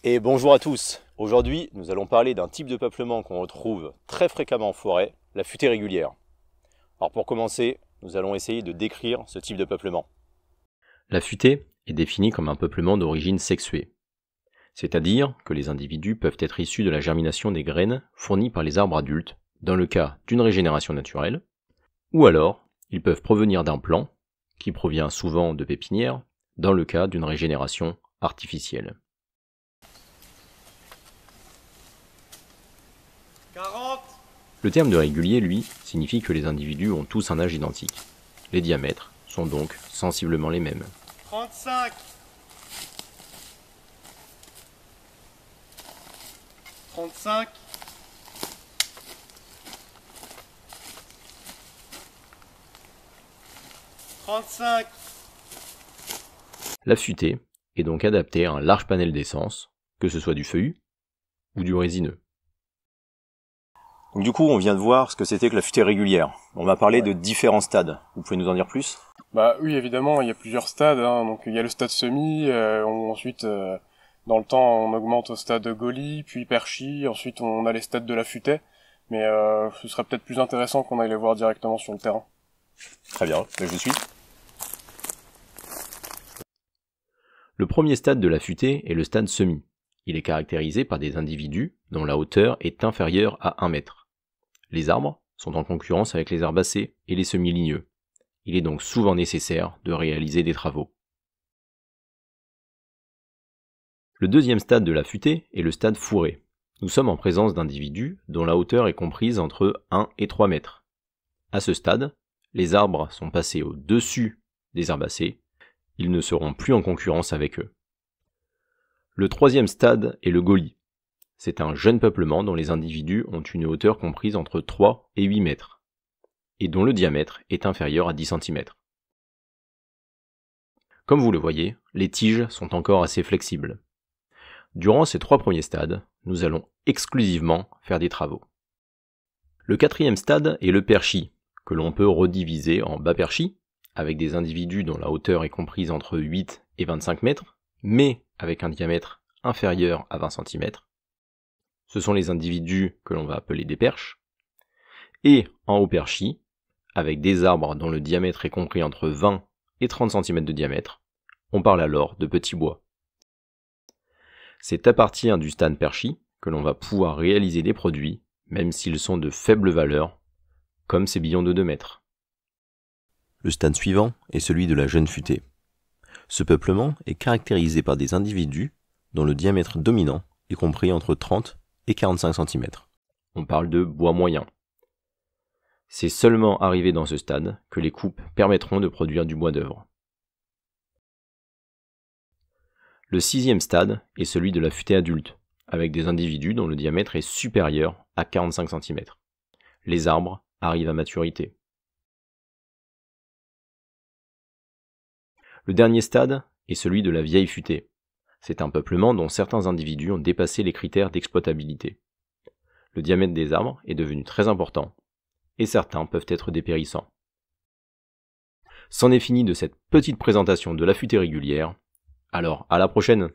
Et bonjour à tous. Aujourd'hui, nous allons parler d'un type de peuplement qu'on retrouve très fréquemment en forêt, la futée régulière. Alors pour commencer, nous allons essayer de décrire ce type de peuplement. La futée est définie comme un peuplement d'origine sexuée, c'est-à-dire que les individus peuvent être issus de la germination des graines fournies par les arbres adultes, dans le cas d'une régénération naturelle, ou alors ils peuvent provenir d'un plant, qui provient souvent de pépinières, dans le cas d'une régénération artificielle. 40. Le terme de régulier, lui, signifie que les individus ont tous un âge identique. Les diamètres sont donc sensiblement les mêmes. 35. 35. 35. La futée est donc adaptée à un large panel d'essences, que ce soit du feuillu ou du résineux. Donc du coup, on vient de voir ce que c'était que la futée régulière. On va parler de différents stades. Vous pouvez nous en dire plus ? Bah oui, évidemment, il y a plusieurs stades. Donc il y a le stade semi. Ensuite, dans le temps, on augmente au stade Goli, puis Perchi. Ensuite, on a les stades de la futée. Mais ce serait peut-être plus intéressant qu'on aille les voir directement sur le terrain. Très bien, je suis. Le premier stade de la futée est le stade semi. Il est caractérisé par des individus dont la hauteur est inférieure à 1 mètre. Les arbres sont en concurrence avec les herbacées et les semi-ligneux. Il est donc souvent nécessaire de réaliser des travaux. Le deuxième stade de la futée est le stade fourré. Nous sommes en présence d'individus dont la hauteur est comprise entre 1 et 3 mètres. À ce stade, les arbres sont passés au-dessus des herbacées. Ils ne seront plus en concurrence avec eux. Le troisième stade est le Goli. C'est un jeune peuplement dont les individus ont une hauteur comprise entre 3 et 8 mètres, et dont le diamètre est inférieur à 10 cm. Comme vous le voyez, les tiges sont encore assez flexibles. Durant ces 3 premiers stades, nous allons exclusivement faire des travaux. Le quatrième stade est le perchi, que l'on peut rediviser en bas perchi, avec des individus dont la hauteur est comprise entre 8 et 25 mètres, mais avec un diamètre inférieur à 20 cm. Ce sont les individus que l'on va appeler des perches. Et en haut perchi, avec des arbres dont le diamètre est compris entre 20 et 30 cm de diamètre, on parle alors de petits bois. C'est à partir du stade perchi que l'on va pouvoir réaliser des produits, même s'ils sont de faible valeur, comme ces billons de 2 mètres. Le stade suivant est celui de la jeune futée. Ce peuplement est caractérisé par des individus dont le diamètre dominant est compris entre 30 et 45 cm. On parle de bois moyen. C'est seulement arrivé dans ce stade que les coupes permettront de produire du bois d'œuvre. Le sixième stade est celui de la futée adulte, avec des individus dont le diamètre est supérieur à 45 cm. Les arbres arrivent à maturité. Le dernier stade est celui de la vieille futée. C'est un peuplement dont certains individus ont dépassé les critères d'exploitabilité. Le diamètre des arbres est devenu très important, et certains peuvent être dépérissants. C'en est fini de cette petite présentation de la futée régulière, alors à la prochaine!